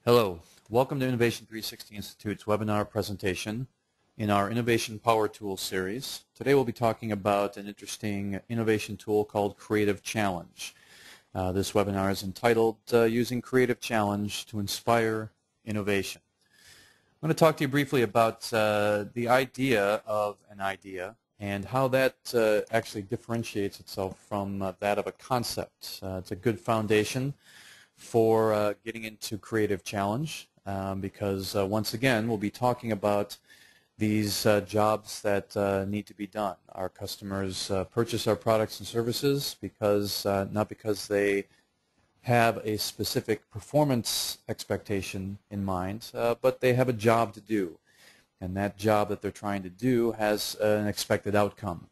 Hello, welcome to Innovation 360 Institute's webinar presentation in our Innovation Power Tools series. Today we'll be talking about an interesting innovation tool called Creative Challenge. This webinar is entitled Using Creative Challenge to Inspire Innovation. I'm going to talk to you briefly about the idea of an idea and how that actually differentiates itself from that of a concept. It's a good foundation for getting into Creative Challenge because once again we'll be talking about these jobs that need to be done. Our customers purchase our products and services because not because they have a specific performance expectation in mind, but they have a job to do, and that job that they're trying to do has an expected outcome.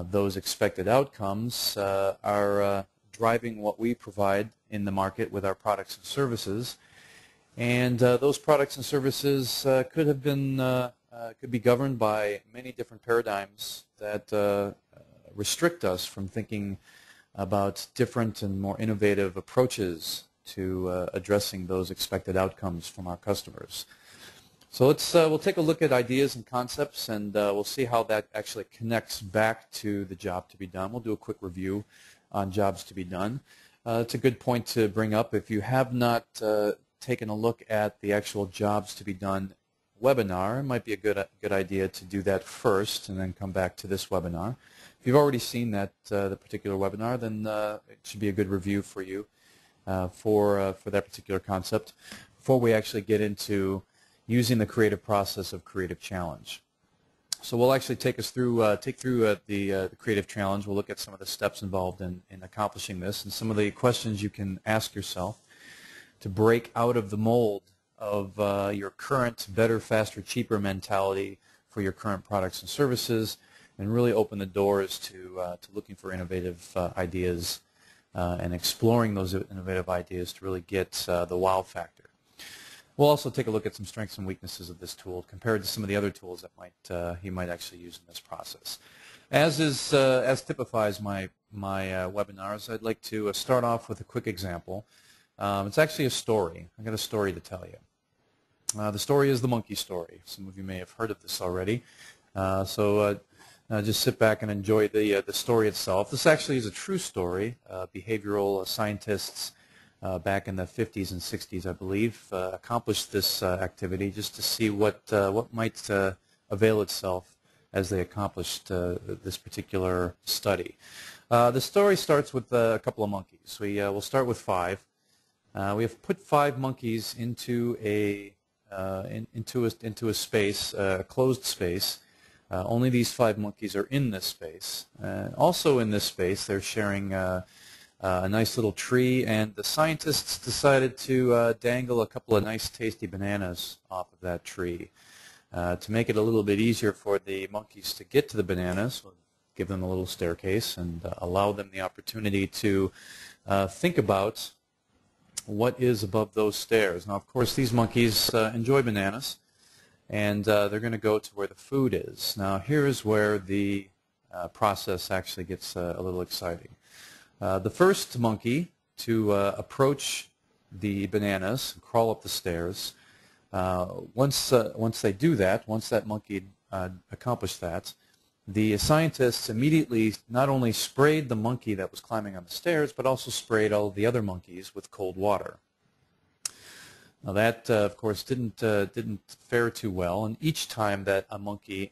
Those expected outcomes are driving what we provide in the market with our products and services, and those products and services could be governed by many different paradigms that restrict us from thinking about different and more innovative approaches to addressing those expected outcomes from our customers. So we'll take a look at ideas and concepts, and we'll see how that actually connects back to the job to be done. We'll do a quick review on jobs to be done. It's a good point to bring up. If you have not taken a look at the actual jobs to be done webinar, it might be a good idea to do that first and then come back to this webinar. If you've already seen that the particular webinar, then it should be a good review for you for that particular concept before we actually get into using the creative process of Creative Challenge. So we'll actually take through the Creative Challenge. We'll look at some of the steps involved in accomplishing this and some of the questions you can ask yourself to break out of the mold of your current better, faster, cheaper mentality for your current products and services, and really open the doors to looking for innovative ideas and exploring those innovative ideas to really get the wow factor. We'll also take a look at some strengths and weaknesses of this tool compared to some of the other tools that you might actually use in this process. As typifies my webinars, I'd like to start off with a quick example. It's actually a story. I've got a story to tell you. The story is the monkey story. Some of you may have heard of this already. So just sit back and enjoy the story itself. This actually is a true story. Behavioral scientists back in the 50s and 60s, I believe, accomplished this activity just to see what might avail itself as they accomplished this particular study. The story starts with a couple of monkeys. We'll start with 5. We have put 5 monkeys into a space, a closed space. Only these 5 monkeys are in this space. Also in this space, they're sharing a nice little tree, and the scientists decided to dangle a couple of nice tasty bananas off of that tree. To make it a little bit easier for the monkeys to get to the bananas, we'll give them a little staircase and allow them the opportunity to think about what is above those stairs. Now, of course, these monkeys enjoy bananas, and they're going to go to where the food is. Now, here's where the process actually gets a little exciting. The first monkey to approach the bananas and crawl up the stairs, once they do that, once that monkey accomplished that, the scientists immediately not only sprayed the monkey that was climbing on the stairs, but also sprayed all of the other monkeys with cold water. Now that, of course, didn't fare too well, and each time that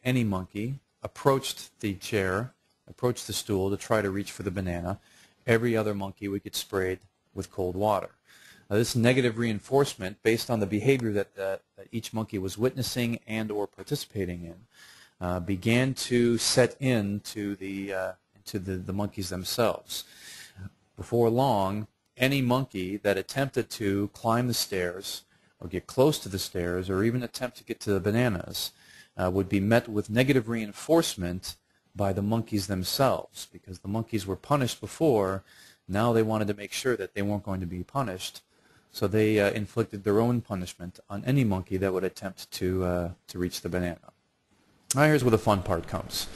any monkey, approached the chair, approached the stool to try to reach for the banana, every other monkey would get sprayed with cold water. Now, this negative reinforcement, based on the behavior that each monkey was witnessing and or participating in, began to set into the monkeys themselves. Before long, any monkey that attempted to climb the stairs or get close to the stairs or even attempt to get to the bananas would be met with negative reinforcement by the monkeys themselves, because the monkeys were punished before. Now they wanted to make sure that they weren't going to be punished, so they inflicted their own punishment on any monkey that would attempt to reach the banana. Now here's where the fun part comes.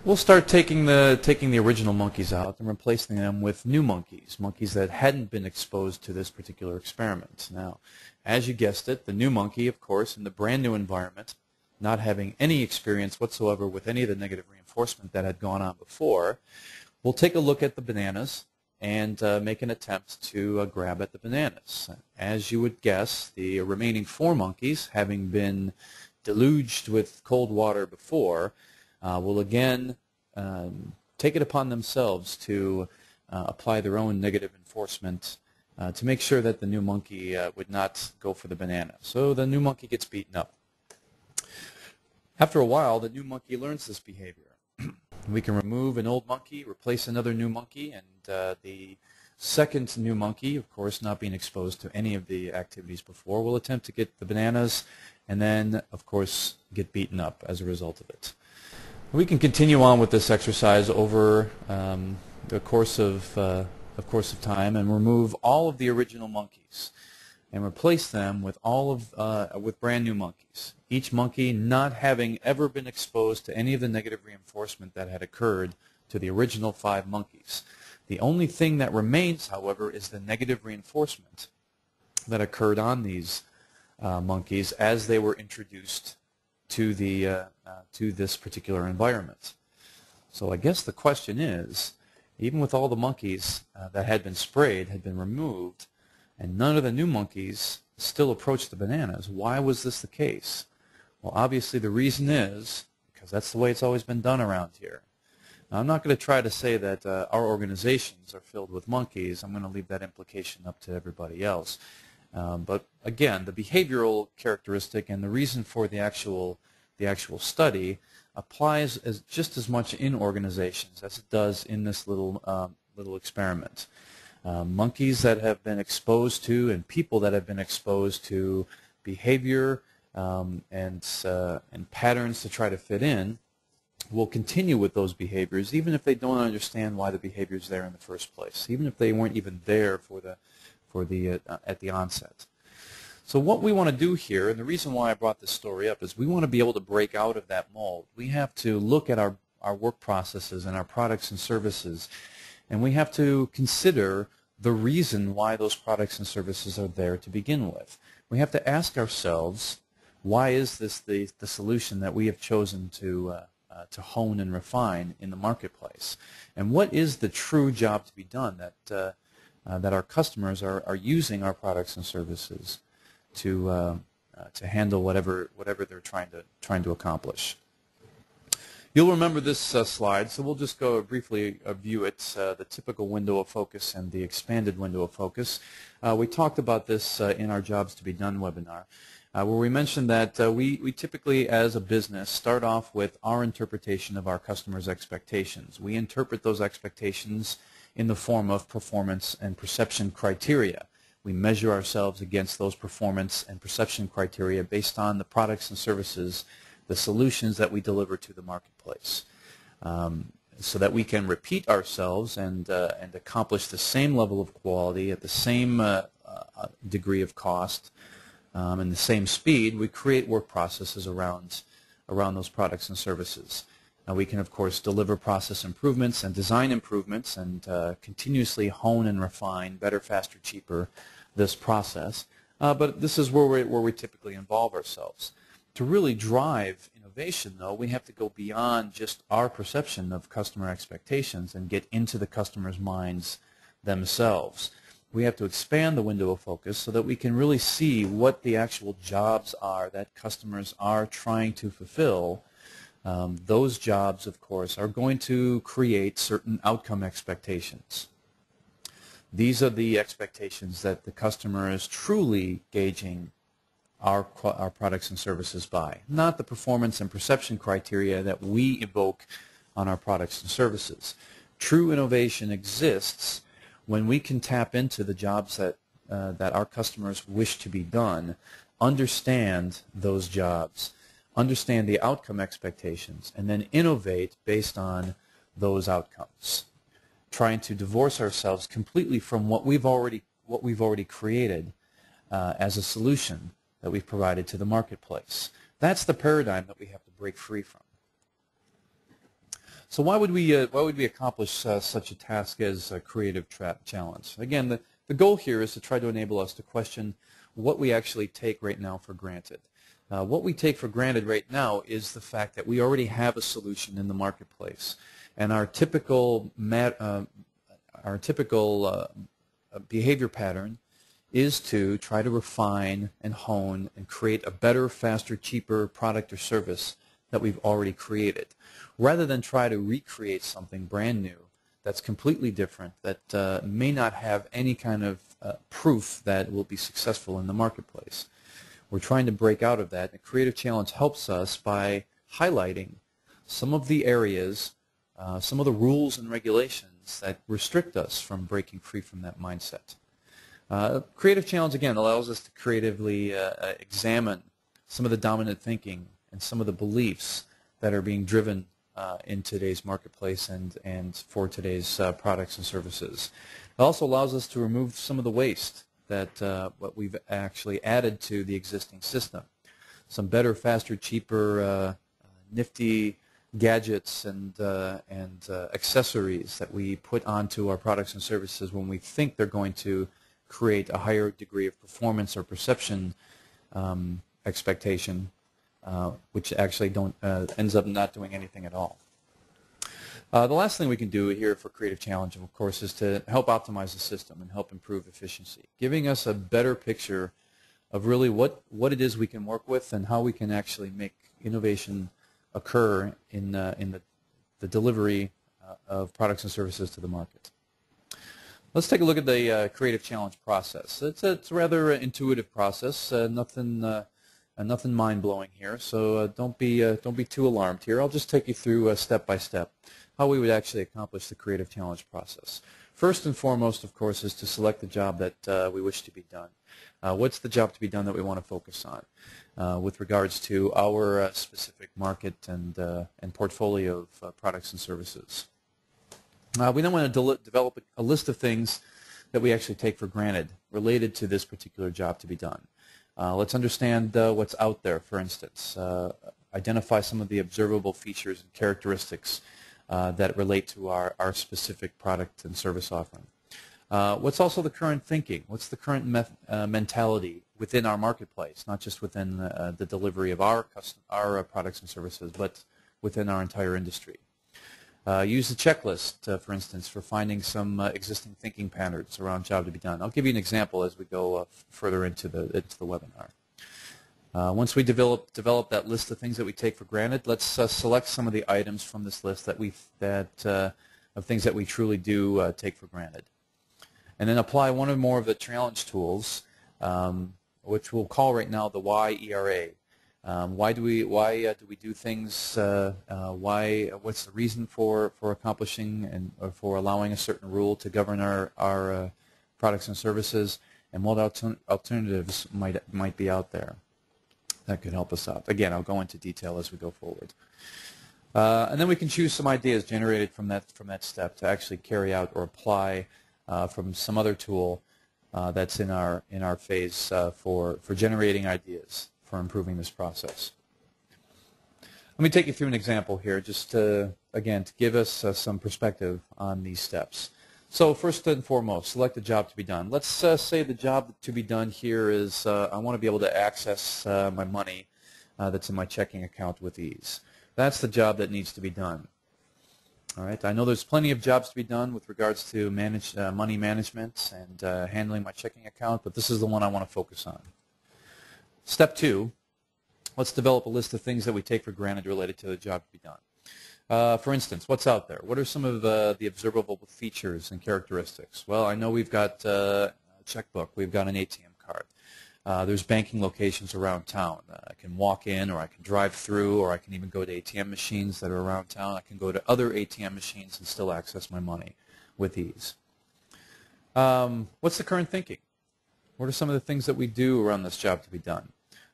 We'll start taking the original monkeys out and replacing them with new monkeys, monkeys that hadn't been exposed to this particular experiment. Now, as you guessed it, the new monkey, of course, in the brand new environment, not having any experience whatsoever with any of the negative reinforcement that had gone on before, will take a look at the bananas and make an attempt to grab at the bananas. As you would guess, the remaining 4 monkeys, having been deluged with cold water before, will again take it upon themselves to apply their own negative enforcement to make sure that the new monkey would not go for the banana. So the new monkey gets beaten up. After a while, the new monkey learns this behavior. We can remove an old monkey, replace another new monkey, and the second new monkey, of course not being exposed to any of the activities before, will attempt to get the bananas and then, of course, get beaten up as a result of it. We can continue on with this exercise over the course of time and remove all of the original monkeys and replace them with with brand new monkeys. Each monkey not having ever been exposed to any of the negative reinforcement that had occurred to the original 5 monkeys. The only thing that remains, however, is the negative reinforcement that occurred on these monkeys as they were introduced to this particular environment. So I guess the question is, even with all the monkeys that had been sprayed, had been removed, and none of the new monkeys still approached the bananas, why was this the case? Well, obviously the reason is because that's the way it's always been done around here. Now, I'm not going to try to say that our organizations are filled with monkeys. I'm going to leave that implication up to everybody else. But again, the behavioral characteristic and the reason for the actual study applies just as much in organizations as it does in this little experiment. Monkeys that have been exposed to and people that have been exposed to behavior and patterns to try to fit in will continue with those behaviors even if they don't understand why the behavior is there in the first place, even if they weren't even there at the onset. So what we want to do here, and the reason why I brought this story up, is we want to be able to break out of that mold. We have to look at our work processes and our products and services, and we have to consider the reason why those products and services are there to begin with. We have to ask ourselves, why is this the solution that we have chosen to hone and refine in the marketplace? And what is the true job to be done that our customers are using our products and services to handle whatever they're trying to accomplish. You'll remember this slide, so we'll just go briefly view it, the typical window of focus and the expanded window of focus. We talked about this in our Jobs to be Done webinar, where we mentioned that we typically, as a business, start off with our interpretation of our customers' expectations. We interpret those expectations in the form of performance and perception criteria. We measure ourselves against those performance and perception criteria based on the products and services, the solutions that we deliver to the marketplace, so that we can repeat ourselves and accomplish the same level of quality at the same degree of cost and the same speed. We create work processes around those products and services. We can, of course, deliver process improvements and design improvements and continuously hone and refine better, faster, cheaper this process. But this is where we typically involve ourselves. To really drive innovation, though, we have to go beyond just our perception of customer expectations and get into the customer's minds themselves. We have to expand the window of focus so that we can really see what the actual jobs are that customers are trying to fulfill. Those jobs, of course, are going to create certain outcome expectations. These are the expectations that the customer is truly gauging our products and services by, not the performance and perception criteria that we evoke on our products and services. True innovation exists when we can tap into the jobs that our customers wish to be done, understand those jobs, understand the outcome expectations, and then innovate based on those outcomes, trying to divorce ourselves completely from what we've already created as a solution that we've provided to the marketplace. That's the paradigm that we have to break free from. So why would we accomplish such a task as a creative challenge? Again, the goal here is to try to enable us to question what we actually take right now for granted. What we take for granted right now is the fact that we already have a solution in the marketplace, and our typical behavior pattern is to try to refine and hone and create a better, faster, cheaper product or service that we've already created, rather than try to recreate something brand new that's completely different, that may not have any kind of proof that will be successful in the marketplace. We're trying to break out of that. The Creative Challenge helps us by highlighting some of the areas, some of the rules and regulations that restrict us from breaking free from that mindset. Creative Challenge, again, allows us to creatively examine some of the dominant thinking and some of the beliefs that are being driven in today's marketplace and for today's products and services. It also allows us to remove some of the waste that what we've actually added to the existing system. Some better, faster, cheaper, nifty gadgets and accessories that we put onto our products and services when we think they're going to create a higher degree of performance or perception expectation, which actually ends up not doing anything at all. The last thing we can do here for Creative Challenge, of course, is to help optimize the system and help improve efficiency, giving us a better picture of really what it is we can work with and how we can actually make innovation occur in the delivery of products and services to the market. Let's take a look at the Creative Challenge process. It's a rather intuitive process, nothing mind-blowing here, so don't be too alarmed here. I'll just take you through step by step how we would actually accomplish the Creative Challenge process. First and foremost, of course, is to select the job that we wish to be done. What's the job to be done that we want to focus on with regards to our specific market and portfolio of products and services? We then want to develop a list of things that we actually take for granted related to this particular job to be done. Let's understand what's out there, for instance. Identify some of the observable features and characteristics that relate to our specific product and service offering. What's also the current thinking? What's the current mentality within our marketplace, not just within the delivery of our products and services, but within our entire industry? Use the checklist, for instance, for finding some existing thinking patterns around job to be done. I'll give you an example as we go further into the webinar. Once we develop that list of things that we take for granted, let's select some of the items from this list of things that we truly do take for granted, and then apply one or more of the challenge tools, which we'll call right now the Why ERA. Why do we do things? What's the reason for accomplishing and for allowing a certain rule to govern our products and services, and what alternatives might be out there that could help us out? Again, I'll go into detail as we go forward, and then we can choose some ideas generated from that step to actually carry out or apply from some other tool that's in our phase for generating ideas for improving this process. Let me take you through an example here, just again to give us some perspective on these steps. So first and foremost, select the job to be done. Let's say the job to be done here is I want to be able to access my money that's in my checking account with ease. That's the job that needs to be done. All right. I know there's plenty of jobs to be done with regards to money management and handling my checking account, but this is the one I want to focus on. Step 2, let's develop a list of things that we take for granted related to the job to be done. For instance, what's out there? What are some of the observable features and characteristics? Well, I know we've got a checkbook. We've got an ATM card. There's banking locations around town. I can walk in, or I can drive through, or I can even go to ATM machines that are around town. I can go to other ATM machines and still access my money with ease. What's the current thinking? What are some of the things that we do around this job to be done?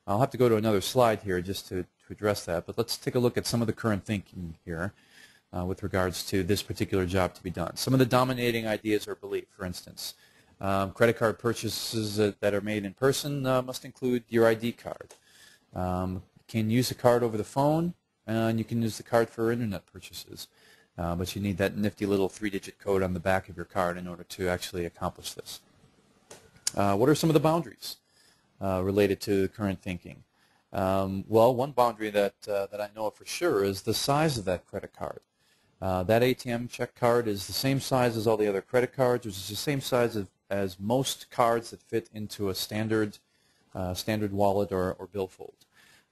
I'll have to go to another slide here just to address that, but let's take a look at some of the current thinking here with regards to this particular job to be done. Some of the dominating ideas or belief, for instance. Credit card purchases that are made in person must include your ID card. You can use the card over the phone, and you can use the card for internet purchases. But you need that nifty little 3-digit code on the back of your card in order to actually accomplish this. What are some of the boundaries related to current thinking? Well, one boundary that I know of for sure is the size of that credit card. That ATM check card is the same size as all the other credit cards, which is the same size as most cards that fit into a standard wallet or billfold.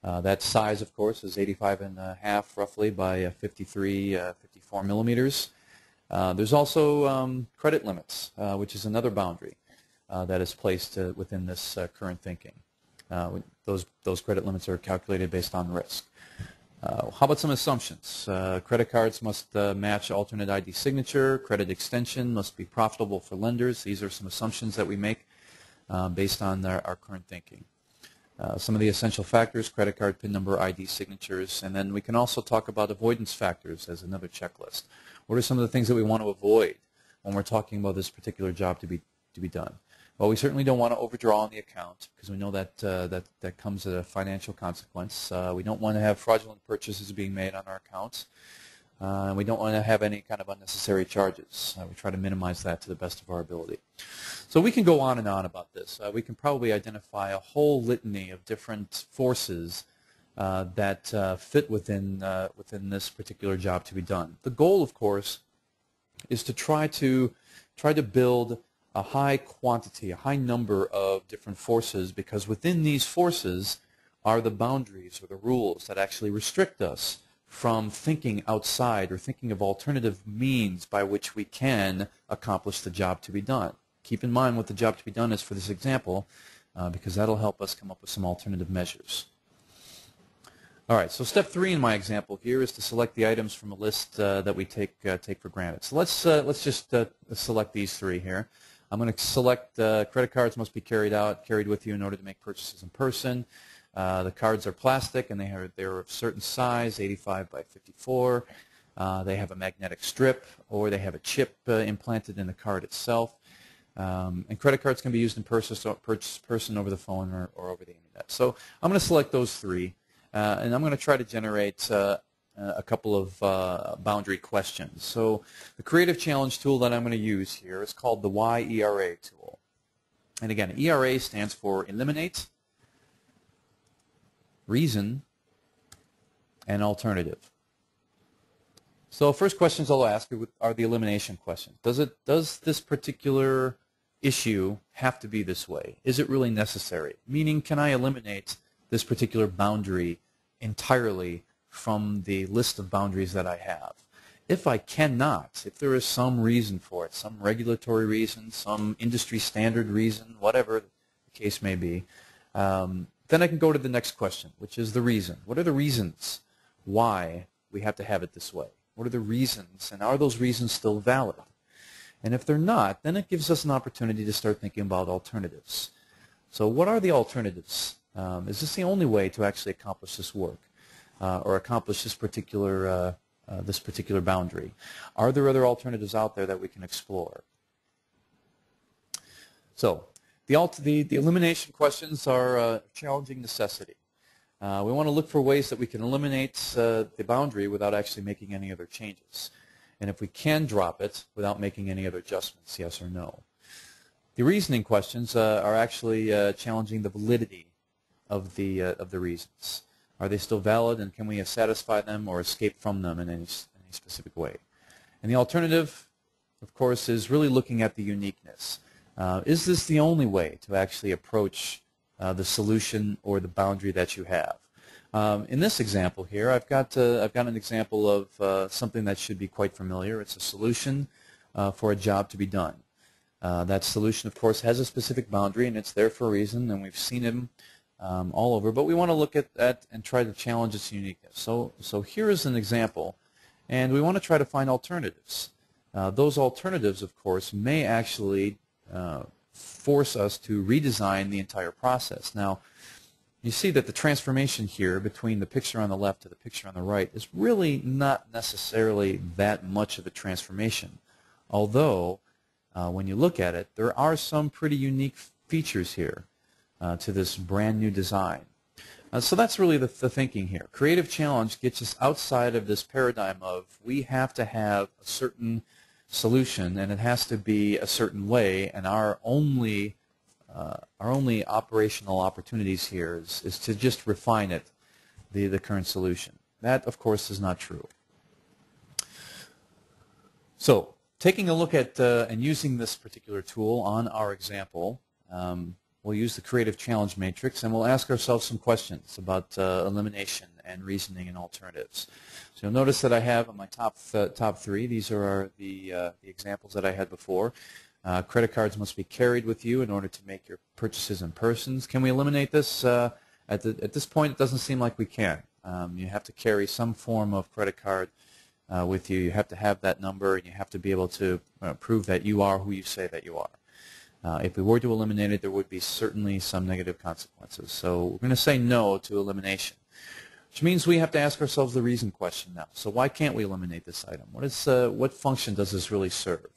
That size, of course, is 85.5 roughly by 54 millimeters. There's also credit limits, which is another boundary that is placed within this current thinking. Those credit limits are calculated based on risk. How about some assumptions? Credit cards must match alternate ID signature. Credit extension must be profitable for lenders. These are some assumptions that we make based on our current thinking. Some of the essential factors: credit card PIN number, ID signatures, and then we can also talk about avoidance factors as another checklist. What are some of the things that we want to avoid when we're talking about this particular job to be done? Well, we certainly don't want to overdraw on the account because we know that that comes at a financial consequence. We don't want to have fraudulent purchases being made on our accounts. And we don't want to have any kind of unnecessary charges. We try to minimize that to the best of our ability. So we can go on and on about this. We can probably identify a whole litany of different forces that fit within this particular job to be done. The goal, of course, is to try to build a high quantity, a high number of different forces, because within these forces are the boundaries or the rules that actually restrict us from thinking outside or thinking of alternative means by which we can accomplish the job to be done. Keep in mind what the job to be done is for this example, because that'll help us come up with some alternative measures. All right, so step 3 in my example here is to select the items from a list that we take for granted. So let's just select these 3 here. I'm going to select credit cards must be carried with you in order to make purchases in person. The cards are plastic and they're of a certain size, 85 by 54. They have a magnetic strip or they have a chip implanted in the card itself. And credit cards can be used in person over the phone or over the internet. So I'm going to select those 3, and I'm going to try to generate a couple of boundary questions. So the creative challenge tool that I'm going to use here is called the YERA tool. And again, ERA stands for eliminate, reason, and alternative. So first questions I'll ask are the elimination questions. Does this particular issue have to be this way? Is it really necessary? Meaning, can I eliminate this particular boundary entirely from the list of boundaries that I have? If I cannot, if there is some reason for it, some regulatory reason, some industry standard reason, whatever the case may be, then I can go to the next question, which is the reason. What are the reasons why we have to have it this way? What are the reasons, and are those reasons still valid? And if they're not, then it gives us an opportunity to start thinking about alternatives. So what are the alternatives? Is this the only way to actually accomplish this work? Or accomplish this particular boundary? Are there other alternatives out there that we can explore? So the elimination questions are a challenging necessity. We want to look for ways that we can eliminate the boundary without actually making any other changes. And if we can drop it without making any other adjustments, yes or no. The reasoning questions are actually challenging the validity of the reasons. Are they still valid, and can we satisfy them or escape from them in any specific way? And the alternative, of course, is really looking at the uniqueness. Is this the only way to actually approach the solution or the boundary that you have? In this example here, I've got an example of something that should be quite familiar. It's a solution for a job to be done. That solution, of course, has a specific boundary, and it's there for a reason, and we've seen them all over, but we want to look at that and try to challenge its uniqueness. So here is an example, and we want to try to find alternatives. Those alternatives, of course, may actually force us to redesign the entire process. Now, you see that the transformation here between the picture on the left to the picture on the right is really not necessarily that much of a transformation, although when you look at it, there are some pretty unique features here to this brand new design. So that's really the thinking here. Creative challenge gets us outside of this paradigm of we have to have a certain solution and it has to be a certain way, and our only operational opportunities here is to just refine it, the current solution. That, of course, is not true. So, taking a look at and using this particular tool on our example, we'll use the Creative Challenge Matrix, and we'll ask ourselves some questions about elimination and reasoning and alternatives. So you'll notice that I have on my top three, these are the examples that I had before. Credit cards must be carried with you in order to make your purchases in person. Can we eliminate this? At this point, it doesn't seem like we can. You have to carry some form of credit card with you. You have to have that number, and you have to be able to prove that you are who you say that you are. If we were to eliminate it, there would be certainly some negative consequences. So we're going to say no to elimination, which means we have to ask ourselves the reason question now. So why can't we eliminate this item? What function does this really serve?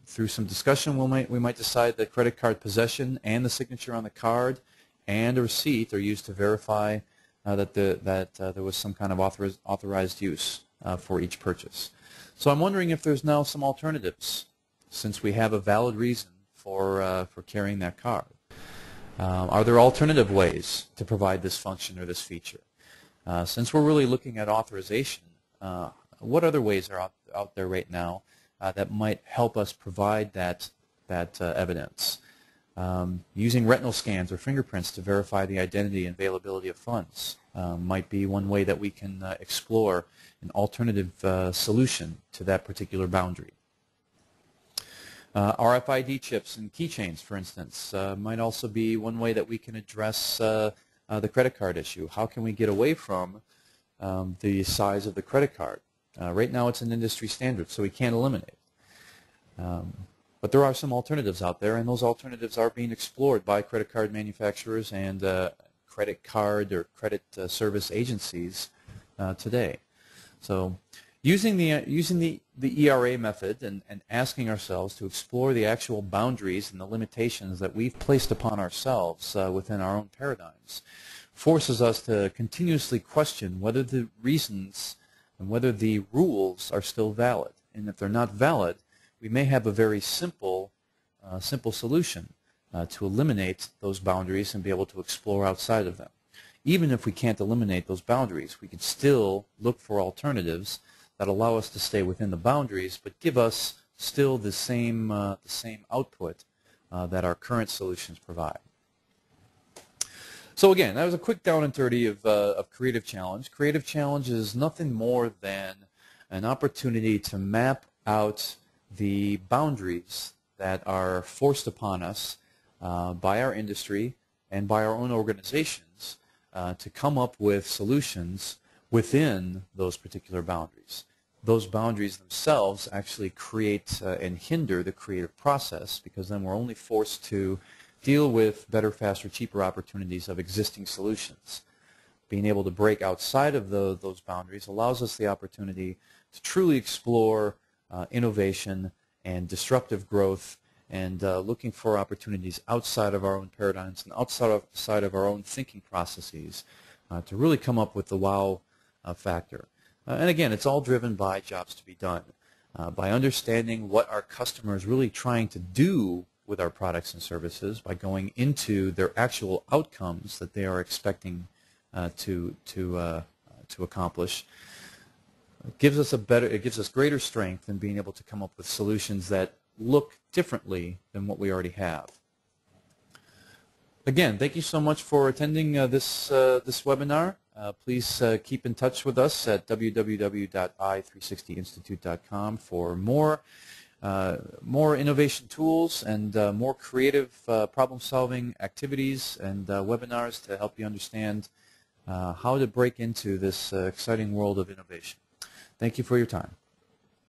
Through some discussion, we might decide that credit card possession and the signature on the card and a receipt are used to verify that there was some kind of authorized use for each purchase. So I'm wondering if there's now some alternatives, since we have a valid reason for carrying that card. Are there alternative ways to provide this function or this feature? Since we're really looking at authorization, what other ways are out there right now that might help us provide that evidence? Using retinal scans or fingerprints to verify the identity and availability of funds might be one way that we can explore an alternative solution to that particular boundary. RFID chips and keychains, for instance, might also be one way that we can address the credit card issue. How can we get away from the size of the credit card? Right now it's an industry standard, so we can't eliminate it. But there are some alternatives out there, and those alternatives are being explored by credit card manufacturers and credit card or credit service agencies today. So using the ERA method and asking ourselves to explore the actual boundaries and the limitations that we've placed upon ourselves within our own paradigms forces us to continuously question whether the reasons and whether the rules are still valid. And if they're not valid, we may have a very simple solution to eliminate those boundaries and be able to explore outside of them. Even if we can't eliminate those boundaries, we can still look for alternatives that allow us to stay within the boundaries but give us still the same output that our current solutions provide. So again, that was a quick down and dirty of Creative Challenge. Creative Challenge is nothing more than an opportunity to map out the boundaries that are forced upon us by our industry and by our own organizations to come up with solutions within those particular boundaries. Those boundaries themselves actually create and hinder the creative process, because then we're only forced to deal with better, faster, cheaper opportunities of existing solutions. Being able to break outside of those boundaries allows us the opportunity to truly explore innovation and disruptive growth, and looking for opportunities outside of our own paradigms and outside of our own thinking processes to really come up with the wow factor. And again, it's all driven by jobs to be done, by understanding what our customers are really trying to do with our products and services, by going into their actual outcomes that they are expecting to accomplish. It gives us greater strength in being able to come up with solutions that look differently than what we already have. Again, thank you so much for attending this webinar. Please keep in touch with us at www.i360institute.com for more innovation tools and more creative problem-solving activities and webinars to help you understand how to break into this exciting world of innovation. Thank you for your time.